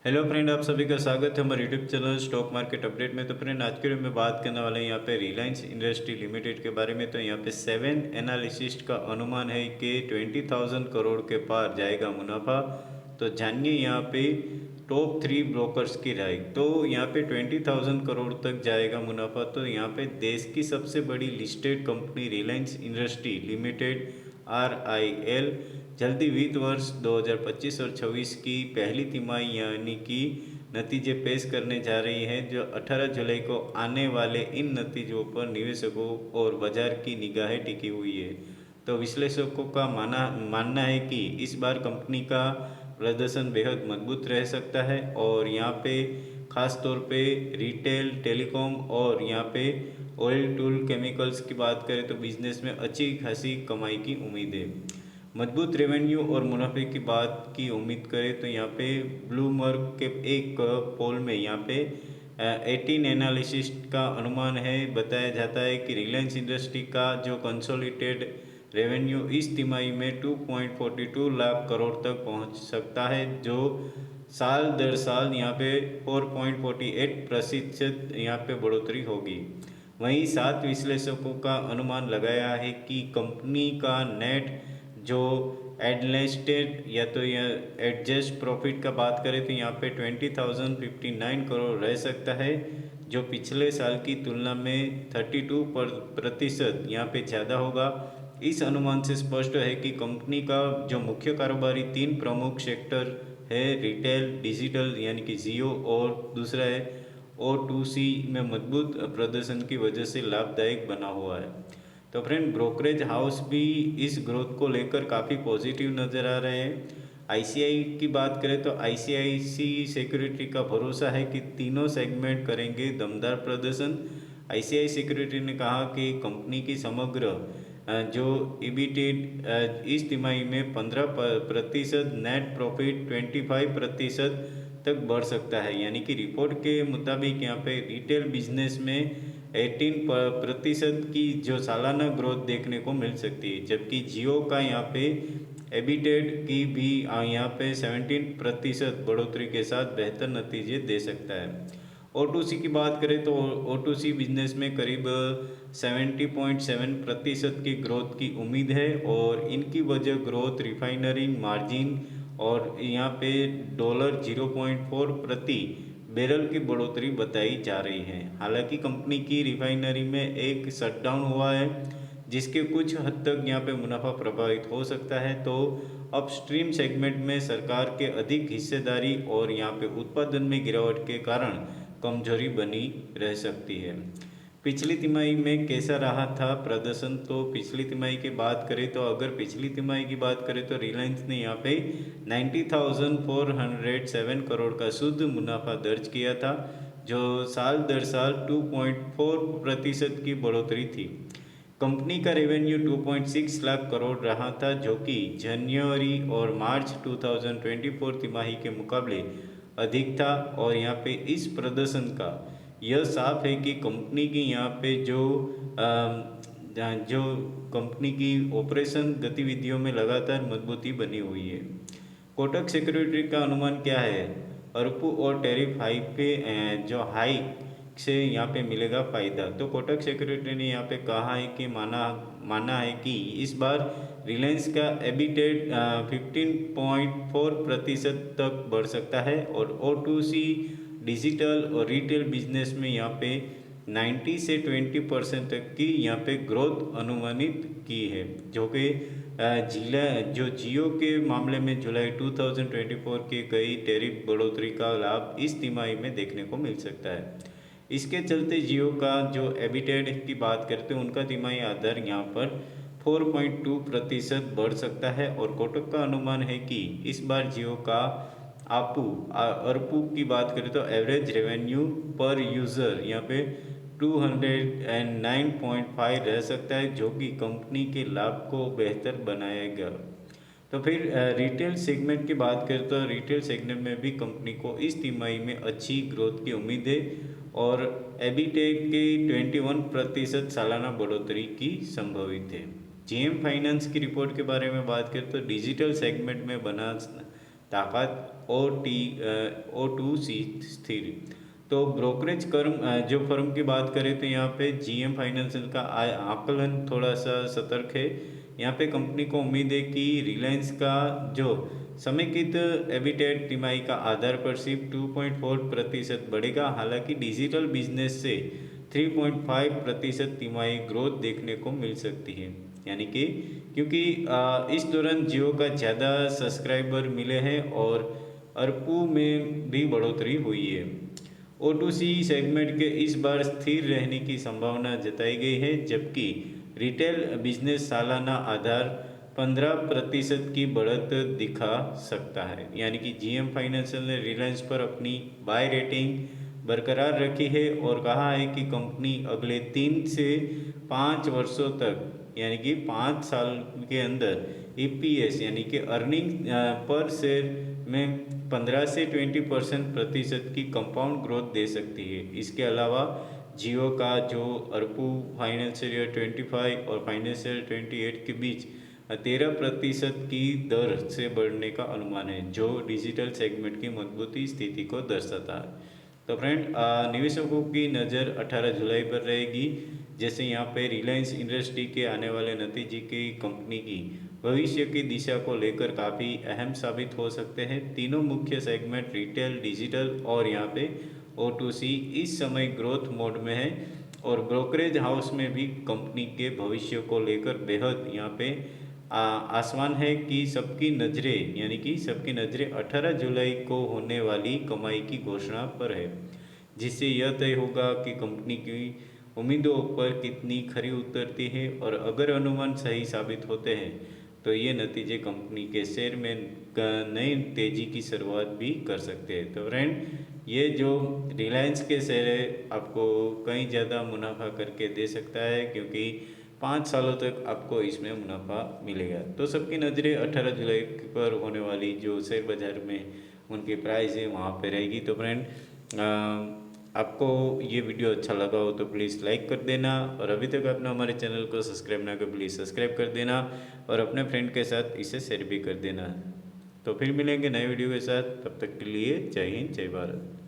Hello friend, आप सभी का स्वागत है हमारे YouTube channel stock market update में। तो फ्रेंड, आज के वीडियो में बात करने वाले हैं यहाँ पे रिलायंस इंडस्ट्री लिमिटेड के बारे में। तो यहाँ पे 7 एनालिसिस्ट का अनुमान है कि 20,000 करोड़ के पार जाएगा मुनाफा। तो जानिए यहाँ पे टॉप 3 ब्रोकर्स की राय। तो यहाँ पे 20,000 करोड़ तक जाएगा मुनाफा। तो यहाँ पे देश की सबसे बड़ी listed company Reliance industry limited RIL जल्दी वित्त वर्ष 2025 और 26 की पहली तिमाही यानी कि नतीजे पेश करने जा रही है, जो 18 जुलाई को आने वाले इन नतीजों पर निवेशकों और बाजार की निगाहें टिकी हुई है। तो विश्लेषकों का मानना है कि इस बार कंपनी का प्रदर्शन बेहद मजबूत रह सकता है और यहाँ पे ख़ास तौर पे रिटेल, टेलीकॉम और यहाँ पे ऑयल, टूल, केमिकल्स की बात करें तो बिजनेस में अच्छी खासी कमाई की उम्मीद है। मजबूत रेवेन्यू और मुनाफे की बात की उम्मीद करें तो यहाँ पे ब्लूमबर्ग के एक पोल में यहाँ पे 18 एनालिसिस्ट का अनुमान है। बताया जाता है कि रिलायंस इंडस्ट्री का जो कंसोलिडेटेड रेवेन्यू इस तिमाही में 2.42 लाख करोड़ तक पहुँच सकता है, जो साल दर साल यहाँ पे 4.48% यहाँ पे बढ़ोतरी होगी। वहीं 7 विश्लेषकों का अनुमान लगाया है कि कंपनी का नेट जो एडजस्टेड या तो यह एडजस्ट प्रॉफिट का बात करें तो यहाँ पे 20,059 करोड़ रह सकता है, जो पिछले साल की तुलना में 32% यहाँ पे ज़्यादा होगा। इस अनुमान से स्पष्ट है कि कंपनी का जो मुख्य कारोबारी 3 प्रमुख सेक्टर है, रिटेल, डिजिटल यानी कि जियो और दूसरा है O2C में मजबूत प्रदर्शन की वजह से लाभदायक बना हुआ है। तो फ्रेंड, ब्रोकरेज हाउस भी इस ग्रोथ को लेकर काफ़ी पॉजिटिव नज़र आ रहे हैं। ICI की बात करें तो ICICI सिक्योरिटी का भरोसा है कि तीनों सेगमेंट करेंगे दमदार प्रदर्शन। ICICI सिक्योरिटी ने कहा कि कंपनी की समग्र जो EBIT इस तिमाही में 15%, नेट प्रॉफिट 25% तक बढ़ सकता है। यानी कि रिपोर्ट के मुताबिक यहाँ पे रिटेल बिजनेस में 18% की जो सालाना ग्रोथ देखने को मिल सकती है, जबकि जियो का यहाँ पे एबिटेड की भी यहाँ पे 17% बढ़ोतरी के साथ बेहतर नतीजे दे सकता है। O2C की बात करें तो O2C बिजनेस में करीब 70.7% की ग्रोथ की उम्मीद है और इनकी वजह ग्रोथ, रिफाइनरी मार्जिन और यहाँ पे $0.4 प्रति बैरल की बढ़ोतरी बताई जा रही है। हालांकि कंपनी की रिफाइनरी में एक शटडाउन हुआ है, जिसके कुछ हद तक यहाँ पे मुनाफा प्रभावित हो सकता है। तो अपस्ट्रीम सेगमेंट में सरकार के अधिक हिस्सेदारी और यहाँ पे उत्पादन में गिरावट के कारण कमजोरी बनी रह सकती है। पिछली तिमाही में कैसा रहा था प्रदर्शन? तो पिछली तिमाही की बात करें तो अगर पिछली तिमाही की बात करें तो रिलायंस ने यहाँ पे 90,407 करोड़ का शुद्ध मुनाफा दर्ज किया था, जो साल दर साल 2.4% की बढ़ोतरी थी। कंपनी का रेवेन्यू 2.6 लाख करोड़ रहा था, जो कि जनवरी और मार्च 2024 तिमाही के मुकाबले अधिक था। और यहाँ पे इस प्रदर्शन का यह साफ है कि कंपनी की यहाँ पे जो कंपनी की ऑपरेशन गतिविधियों में लगातार मजबूती बनी हुई है। कोटक सिक्योरिटी का अनुमान क्या है? अरपू और टैरिफ हाइक पे जो हाइक से यहाँ पे मिलेगा फ़ायदा। तो कोटक सिक्योरिटी ने यहाँ पे कहा है कि माना है कि इस बार रिलायंस का एबिटेड 15.4% तक बढ़ सकता है और O2C, डिजिटल और रिटेल बिजनेस में यहाँ पे 90 से 20% तक की यहाँ पे ग्रोथ अनुमानित की है, जो कि जियो के मामले में जुलाई 2024 की गई टैरिफ बढ़ोतरी का लाभ इस तिमाही में देखने को मिल सकता है। इसके चलते जियो का जो एबिटेड की बात करते हैं, उनका तिमाही आधार यहाँ पर 4.2% बढ़ सकता है और कोटक का अनुमान है कि इस बार जियो का अरपू की बात करें तो एवरेज रेवेन्यू पर यूज़र यहाँ पे 209.5 रह सकता है, जो कि कंपनी के लाभ को बेहतर बनाएगा। तो फिर रिटेल सेगमेंट की बात करें तो रिटेल सेगमेंट में भी कंपनी को इस तिमाही में अच्छी ग्रोथ की उम्मीद है और एबिटेक के 21% सालाना बढ़ोतरी की संभावित है। GM फाइनेंस की रिपोर्ट के बारे में बात करें तो डिजिटल सेगमेंट में बना ताकत O2C स्थिर। तो ब्रोकरेज जो फर्म की बात करें तो यहाँ पे जीएम फाइनेंशियल का आकलन थोड़ा सा सतर्क है। यहाँ पे कंपनी को उम्मीद है कि रिलायंस का जो समेकित एबिटेट तिमाही का आधार पर सिर्फ 2.4% बढ़ेगा। हालांकि डिजिटल बिजनेस से 3.5% तिमाही ग्रोथ देखने को मिल सकती है। यानी कि क्योंकि इस दौरान जियो का ज़्यादा सब्सक्राइबर मिले हैं और ARPU में भी बढ़ोतरी हुई है। O2C सेगमेंट के इस बार स्थिर रहने की संभावना जताई गई है, जबकि रिटेल बिजनेस सालाना आधार 15% की बढ़त दिखा सकता है। यानी कि जीएम फाइनेंशियल ने रिलायंस पर अपनी बाय रेटिंग बरकरार रखी है और कहा है कि कंपनी अगले 3 से 5 वर्षों तक यानी कि 5 साल के अंदर EPS यानी कि अर्निंग पर शेयर में 15 से 20% की कंपाउंड ग्रोथ दे सकती है। इसके अलावा जियो का जो ARPU फाइनेंशियल ईयर 25 और फाइनेंशियल 28 के बीच 13% की दर से बढ़ने का अनुमान है, जो डिजिटल सेगमेंट की मजबूती स्थिति को दर्शाता है। तो फ्रेंड, निवेशकों की नज़र 18 जुलाई पर रहेगी। जैसे यहाँ पे रिलायंस इंडस्ट्री के आने वाले नतीजे की कंपनी की भविष्य की दिशा को लेकर काफ़ी अहम साबित हो सकते हैं। तीनों मुख्य सेगमेंट रिटेल, डिजिटल और यहाँ पे O2C इस समय ग्रोथ मोड में है और ब्रोकरेज हाउस में भी कंपनी के भविष्य को लेकर बेहद यहाँ पे आसमान है कि सबकी नज़रें यानी कि सबकी नज़रें 18 जुलाई को होने वाली कमाई की घोषणा पर है, जिससे यह तय होगा कि कंपनी की उम्मीदों पर कितनी खरी उतरती है। और अगर अनुमान सही साबित होते हैं तो ये नतीजे कंपनी के शेयर में नई तेज़ी की शुरुआत भी कर सकते हैं। तो फ्रेंड, ये जो रिलायंस के शेयर है आपको कहीं ज़्यादा मुनाफा करके दे सकता है, क्योंकि 5 सालों तक आपको इसमें मुनाफा मिलेगा। तो सबकी नज़रें 18 जुलाई पर होने वाली जो शेयर बाज़ार में उनकी प्राइस है वहाँ पे रहेगी। तो फ्रेंड, आपको ये वीडियो अच्छा लगा हो तो प्लीज़ लाइक कर देना, और अभी तक आपने हमारे चैनल को सब्सक्राइब ना कर प्लीज़ सब्सक्राइब कर देना और अपने फ्रेंड के साथ इसे शेयर भी कर देना। तो फिर मिलेंगे नए वीडियो के साथ, तब तक के लिए जय हिंद जय भारत।